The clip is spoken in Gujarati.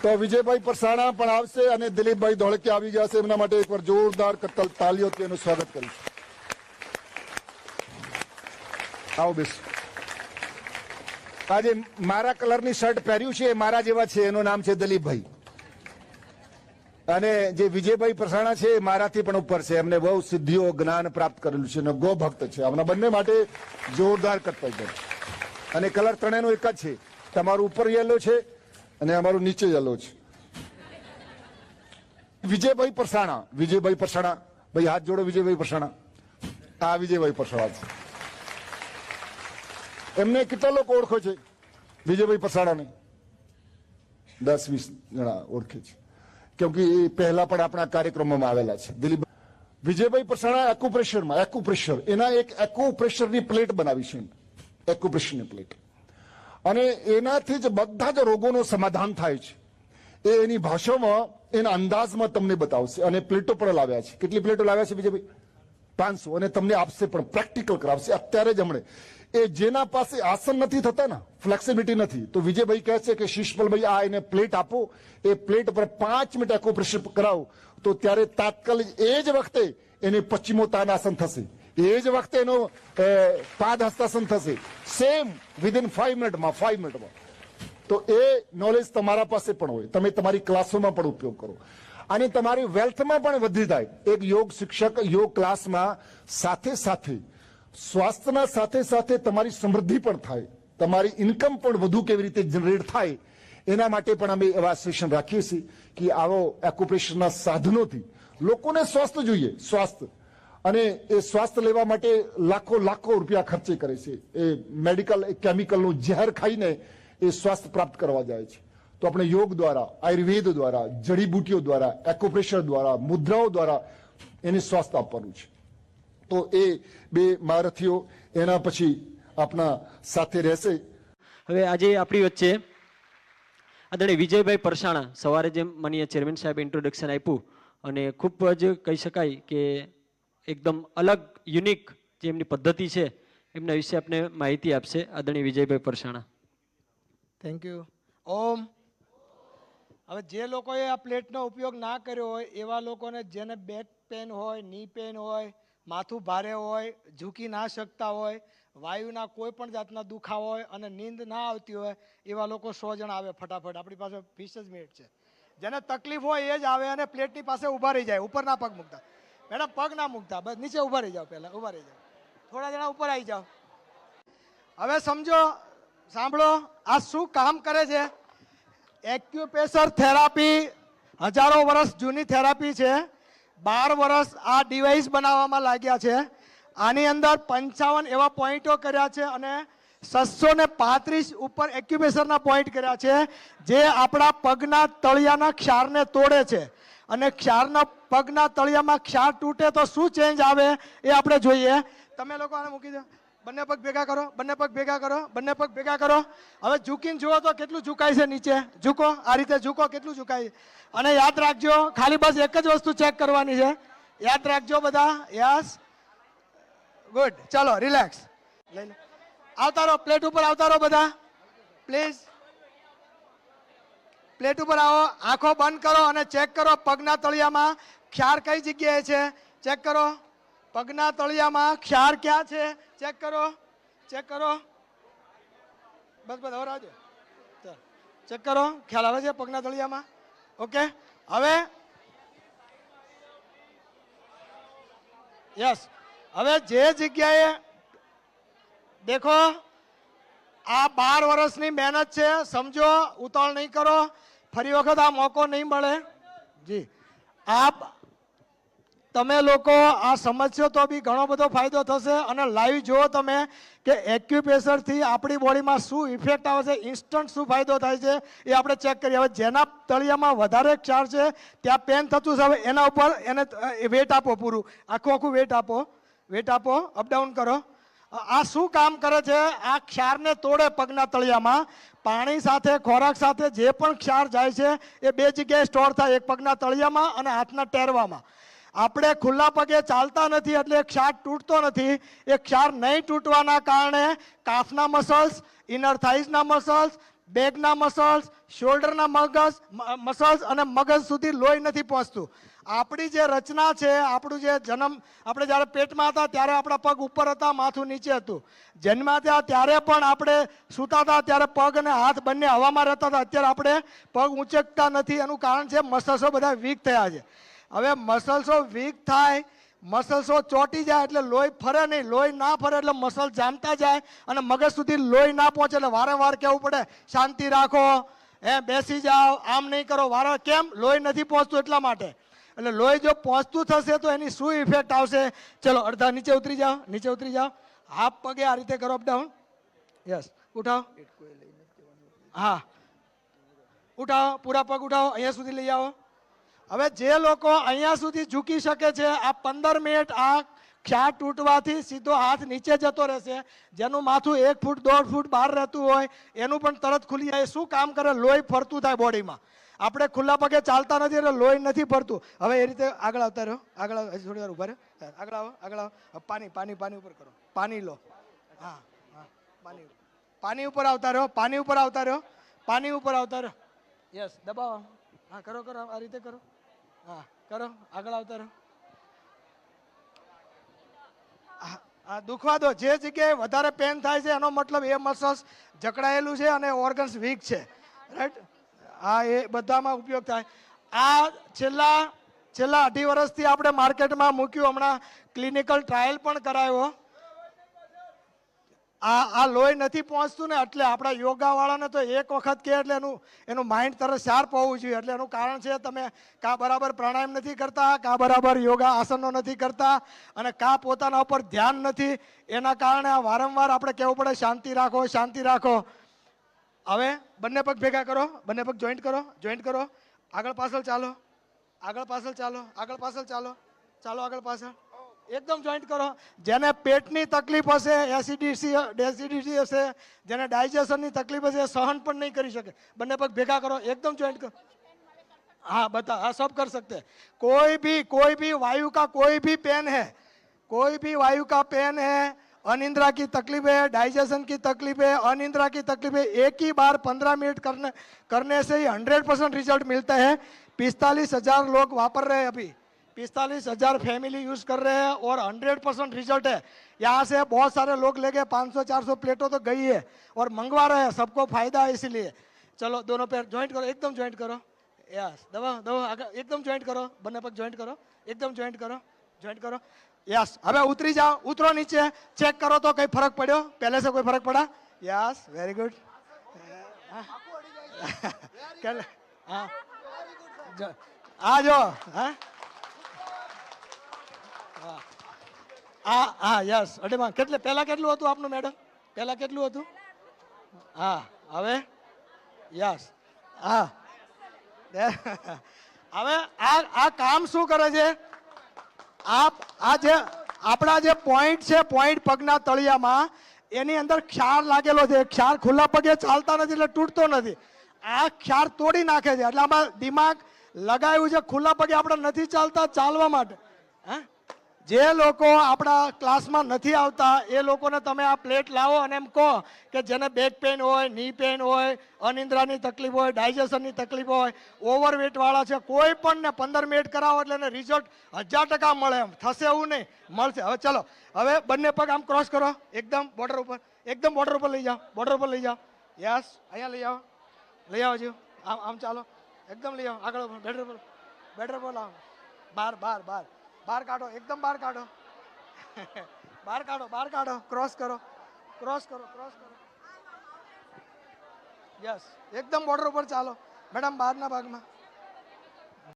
તો વિજયભાઈ પરસાણા પણ આવશે અને દિલીપભાઈ ધોળકિયા આવી ગયા છે. એમના માટે એકવાર જોરદાર તાલીઓથી એનું સ્વાગત કરીશ. આવો બેસ. આજે મારા કલરની શર્ટ પહેર્યું છે એ મારા જેવા છે, એનું નામ છે દિલીપભાઈ. અને જે વિજયભાઈ પરસાણા છે એ મારાથી પણ ઉપર છે. એમને બહુ સિદ્ધિઓ જ્ઞાન પ્રાપ્ત કરેલું છે અને ગો ભક્ત છે. આમના બંને માટે જોરદાર કર્તવ્ય. અને કલર ત્રણેયનો એક જ છે. તમારું ઉપર યેલો છે અને અમારું નીચે યેલો છે. વિજયભાઈ પરસાણા, વિજયભાઈ પરસાણા ભાઈ હાથ જોડો. વિજયભાઈ પરસાણા, આ વિજયભાઈ પરસાણા છે. એમને કેટલા લોકો ઓળખો છે વિજયભાઈ પરસાણાને? 10-20 જણા ઓળખે છે, કેમ કે એ પહેલા પણ આપણા કાર્યક્રમોમાં આવેલા છે. દિલીપ વિજયભાઈ પરસાણા એક્યુપ્રેશર એના એક એક્યુપ્રેશરની પ્લેટ બનાવી છે, એક્યુપ્રેશરની પ્લેટ. અને એનાથી જ બધા જ રોગોનું સમાધાન થાય છે. એ એની ભાષામાં એના અંદાજમાં તમને બતાવશે. અને પ્લેટો પણ લાવ્યા છે. કેટલી પ્લેટો લાવ્યા છે વિજયભાઈ? 500. અને તમને આપશે પણ, પ્રેક્ટિકલ કરાવશે અત્યારે જ હમણે. એ જેના પાસે આસન નથી થતા ને, ફ્લેક્સિબિલિટી નથી, તો વિજયભાઈ કહે છે કે શિષપલભાઈ આ એને પ્લેટ આપો, એ પ્લેટ પર 5 મિનિટ એક્યુપ્રેશર કરાવો, તો ત્યારે તાત્કાલિક એ જ વખતે એને પશ્ચિમોત્તાનાસન થશે, એ જ વખતે એનો પાદ હસ્તાસન થશે, સેમ વિધિન 5 મિનિટમાં. 5 મિનિટમાં. તો એ નોલેજ તમારા પાસે પણ હોય, તમે તમારી ક્લાસોમાં પણ ઉપયોગ કરો અને તમારી વેલ્થમાં પણ વધી જાય. એક યોગ શિક્ષક યોગ ક્લાસમાં સાથે સાથે સ્વાસ્થ્યના સાથે સાથે તમારી સમૃદ્ધિ પણ થાય, તમારી ઇન્કમ પણ વધુ કેવી રીતે જનરેટ થાય, એના માટે પણ અમે એવા સેશન રાખીએ છીએ કે આવો એક્યુપ્રેશરના સાધનોથી લોકોને સ્વાસ્થ્ય જોઈએ. સ્વાસ્થ્ય અને એ સ્વાસ્થ્ય લેવા માટે લાખો રૂપિયા ખર્ચે કરે છે. એ મેડિકલ કેમિકલનું ઝેર ખાઈને એ સ્વાસ્થ્ય પ્રાપ્ત કરવા જાય છે. તો આપણે યોગ દ્વારા, આયુર્વેદ દ્વારા, જડીબુટીઓ દ્વારા, એક્યુપ્રેશર દ્વારા, મુદ્રાઓ દ્વારા એને સ્વાસ્થ્ય આપવાનું છે. તો એ બે મહારથીઓ એના પછી આપણા સાથે રહેશે. હવે આજે આપણી વચ્ચે આદરણીય વિજયભાઈ પરસાણા, સવારે જેમ માનીય ચેરમેન સાહેબ ઇન્ટ્રોડક્શન આપ્યું અને ખૂબ જ કહી શકાય કે એકદમ અલગ યુનિક જે એમની પદ્ધતિ છે એમના વિશે આપને માહિતી આપશે આદરણીય વિજયભાઈ પરસાણા. Thank you. ઓમ. હવે જે લોકોએ આ પ્લેટનો ઉપયોગ ના કર્યો હોય એવા લોકોને, જેને બેક પેન હોય, ની પેન હોય, માથું ભારે હોય, ઝૂકી ના શકતા હોય, વાયુના કોઈ પણ જાતના દુખાવા હોય અને નીંદ ના આવતી હોય, એવા લોકો 100 જણા આવે ફટાફટ. આપણી પાસે 20 જ મિનિટ છે. જેને તકલીફ હોય એ જ આવે અને પ્લેટની પાસે ઊભા રહી જાય. ઉપર ના પગ મૂકતા મેડમ, પગ ના મૂકતા, બસ નીચે ઊભા રહી જાઓ. પહેલાં ઊભા રહી જાઓ, થોડા જણા ઉપર આવી જાઓ. હવે સમજો, સાંભળો આ શું કામ કરે છે. એક્યુપ્રેશર થેરાપી હજારો વર્ષ જૂની થેરાપી છે. 12 વર્ષ આ ડિવાઇસ બનાવવામાં લાગ્યા છે. આની અંદર 55 એવા પોઈન્ટો કર્યા છે અને 635 ઉપર એક્યુપ્રેશરના પોઈન્ટ કર્યા છે, જે આપણા પગના તળિયાના ક્ષારને તોડે છે. અને ક્ષારના પગના તળિયામાં ક્ષાર તૂટે તો શું ચેન્જ આવે એ આપણે જોઈએ. તમે લોકો આને મૂકી દો. બંને પગ ભેગા કરો, બંને પગ ભેગા કરો, બંને પગ ભેગા કરો. હવે ઝૂકીને જુઓ તો કેટલું ઝુકાય છે નીચે. ઝૂકો, આ રીતે ઝૂકો, કેટલું ઝુકાય. અને યાદ રાખજો, ખાલી બસ એક જ વસ્તુ ચેક કરવાની છે. યાદ રાખજો બધા. Yes, good. ચલો રિલેક્સ. લઈ લો. આવતા રહો, પ્લેટ ઉપર આવતા રહો બધા પ્લીઝ. પ્લેટ ઉપર આવો, આંખો બંધ કરો અને ચેક કરો પગના તળિયામાં ક્ષાર કઈ જગ્યાએ છે. ચેક કરો પગના તળિયામાં ક્ષાર ક્યાં છે. ચેક કરો, ચેક કરો. બસ બસ, હવે આવજો. ચેક કરો, ખ્યાલ આવે છે પગના તળિયામાં? ઓકે. હવે યસ. હવે જે જગ્યાએ દેખો, આ 12 વર્ષની મહેનત છે. સમજો, ઉતાવળ નહીં કરો. ફરી વખત આ મોકો નહીં મળે. જી, આપ તમે લોકો આ સમજશો તો બી ઘણો બધો ફાયદો થશે. અને લાઈવ જુઓ તમે કે એક્યુપ્રેશરથી આપણી બોડીમાં શું ઇફેક્ટ આવે છે, ઇન્સ્ટન્ટ શું ફાયદો થાય છે એ આપણે ચેક કરીએ. હવે જેના તળિયામાં વધારે ક્ષાર છે, ત્યાં પેન થતું છે, હવે એના ઉપર એને વેટ આપો, પૂરું આખું વેટ આપો. વેટ આપો, અપડાઉન કરો. આ શું કામ કરે છે? આ ક્ષારને તોડે પગના તળિયામાં. પાણી સાથે, ખોરાક સાથે જે પણ ક્ષાર જાય છે એ બે જગ્યાએ સ્ટોર થાય, એક પગના તળિયામાં અને હાથના ટેરવામાં. આપણે ખુલ્લા પગે ચાલતા નથી એટલે ક્ષાર તૂટતો નથી. એ ક્ષાર નહીં તૂટવાના કારણે કાફના મસલ્સ, ઇનર થાઇઝના મસલ્સ, બેકના મસલ્સ, શોલ્ડરના મસલ્સ અને મગજ સુધી લોહી નથી પહોંચતું. આપણી જે રચના છે, આપણું જે જન્મ, આપણે જ્યારે પેટમાં હતા ત્યારે આપણા પગ ઉપર હતા, માથું નીચે હતું. જન્મ્યા હતા ત્યારે પણ આપણે સૂતા હતા ત્યારે પગ અને હાથ બંને હવામાં રહેતા હતા. અત્યારે આપણે પગ ઊંચકતા નથી. એનું કારણ છે મસલ્સો બધા વીક થયા છે. હવે મસલ્સો વીક થાય, મસલ્સો ચોટી જાય એટલે લોહી ફરે નહીં. લોહી ના ફરે એટલે મસલ જામતા જાય અને મગજ સુધી લોહી ના પહોંચે એટલે વારંવાર કહેવું પડે શાંતિ રાખો, બેસી જાઓ, આમ નહીં કરો. કેમ? લોહી નથી પહોંચતું એટલા માટે. એટલે લોહી જો પહોંચતું થશે તો એની શું ઇફેક્ટ આવશે? ચલો અડધા નીચે ઉતરી જાઓ, નીચે ઉતરી જાઓ. હાફ પગે આ રીતે કરો, અપડાઉન. યસ, ઉઠાવો. હા, ઉઠાવો, પૂરા પગ ઉઠાવો, અહીંયા સુધી લઈ આવો. હવે જે લોકો અહીંયા સુધી ઝૂકી શકે છે, આ 15 મિનિટ આ ખ્યાલ તૂટવાથી સીધો હાથ નીચે જતો રહેશે. જેનું માથું 1 ફૂટ 1.5 ફૂટ બહાર રહેતું હોય એનું પણ તરત ખુલી જાય. શું કામ કરે? લોહી ફરતું થાય બોડીમાં. આપણે ખુલ્લા પગે ચાલતા નથી એટલે લોહી નથી ફરતું. હવે એ રીતે આગળ આવતા રહ્યો, આગળ થોડી વાર ઉભા રહ્યો, આગળ આવો, આગળ આવો. પાણી પાણી પાણી ઉપર કરો, પાણી લો. હા હા, પાણી પાણી ઉપર આવતા રહ્યો, પાણી ઉપર આવતા રહ્યો, પાણી ઉપર આવતા રહ્યો. યસ, દબાવો. હા, કરો કરો, આ રીતે કરો. હા, કરો, આગળ આવતા રહો. હા, દુખવા દો. જે જગ્યાએ વધારે પેન થાય છે એનો મતલબ એ મસલ્સ જકડાયેલું છે અને ઓર્ગન્સ વીક છે, રાઈટ? હા, એ બધામાં ઉપયોગ થાય. આ છેલ્લા 2.5 વર્ષથી આપણે માર્કેટમાં મૂક્યું. હમણાં ક્લિનિકલ ટ્રાયલ પણ કરાયો. આ લોહી નથી પહોંચતું ને એટલે આપણા યોગા વાળાને તો એક વખત કહે એટલે એનું માઇન્ડ તરત શાર્પ હોવું જોઈએ. એટલે એનું કારણ છે તમે કા બરાબર પ્રાણાયામ નથી કરતા, કા બરાબર યોગા આસનો નથી કરતા અને કા પોતાના ઉપર ધ્યાન નથી. એના કારણે આ વારંવાર આપણે કહેવું પડે શાંતિ રાખો, શાંતિ રાખો. હવે બંને પગ ભેગા કરો, બંને પગ જોઈન્ટ કરો, જોઈન્ટ કરો. આગળ પાછળ ચાલો, આગળ પાછળ ચાલો, આગળ પાછળ ચાલો, ચાલો આગળ પાછળ. એકદમ જોઈન્ટ કરો. જેને પેટની તકલીફ હશે, એસિડિટી હશે, જેને ડાયજેશનની તકલીફ હશે, સહન પણ નહીં કરી શકે, બંને પગ ભેગા કરો, એકદમ જોઈન્ટ કરો. हाँ बता, हाँ सब कर सकते हैं. कोई भी वायु का कोई भी पेन है, कोई भी वायु का पेन है, अनिंद्रा की तकलीफ है, डाइजेशन की तकलीफ है, अनिंद्रा की तकलीफ है, एक ही बार 15 मिनट करने से ही 100% रिजल्ट मिलता है. 45,000 लोग वापर रहे हैं अभी, 45,000 फैमिली यूज कर रहे हैं और 100% रिजल्ट है. यहाँ से बहुत सारे लोग ले गए, 500-400 प्लेटों तो गई है और मंगवा रहे हैं. सबको फायदा है इसीलिए. चलो दोनों पैर ज्वाइंट करो, एकदम ज्वाइंट करो. यस, दबा આગળ એકદમ જોઈન્ટ કરો, બંને પગ જોઈન્ટ કરો, એકદમ જોઈન્ટ કરો, જોઈન્ટ કરો. यस, હવે ઉતરી જાઓ, ઉતરો નીચે. ચેક કરો તો કઈ ફરક પડ્યો? पहले से कोई फर्क पड़ा? Yes, very good. हाँ, आ जाओ. હા યસ. અડેમાં કેટલે પહેલા કેટલું હતું આપનું મેડમ? પહેલા કેટલું હતું? હા, હવે યસ. હા, હવે આ કામ શું કરે છે? આ જે આપણા જે પોઈન્ટ છે, પોઈન્ટ પગના તળિયામાં, એની અંદર ક્ષાર લાગેલો છે. ક્ષાર ખુલ્લા પગે ચાલતા નથી એટલે તૂટતો નથી. આ ક્ષાર તોડી નાખે છે. એટલે આમાં દિમાગ લગાવ્યું છે. ખુલ્લા પગે આપણે નથી ચાલતા, ચાલવા માટે. હા, જે લોકો આપણા ક્લાસમાં નથી આવતા એ લોકોને તમે આ પ્લેટ લાવો અને એમ કહો કે જેને બેક પેન હોય, ની પેન હોય, અનિંદ્રાની તકલીફ હોય, ડાયજેશનની તકલીફ હોય, ઓવરવેટ વાળા છે, કોઈ પણ ને 15 મિનિટ કરાવો એટલે એને રિઝલ્ટ 1000% મળે. એમ થશે એવું નહીં, મળશે. હવે ચલો, હવે બંને પગ આમ ક્રોસ કરો, એકદમ બોર્ડર ઉપર, એકદમ બોર્ડર ઉપર લઈ જાઓ, બોર્ડર ઉપર લઈ જાઓ. યસ, અહીંયા લઈ આવો, લઈ આવો છો. આમ ચાલો, એકદમ લઈ આવો, આગળ બેટર પર, બેટર પર લાવો. બહાર બહાર બહાર બહાર કાઢો, એકદમ બહાર કાઢો, બહાર કાઢો, બહાર કાઢો. ક્રોસ કરો, ક્રોસ કરો, ક્રોસ કરો. યસ, એકદમ બોર્ડર ઉપર ચાલો મેડમ, બહારના ભાગમાં.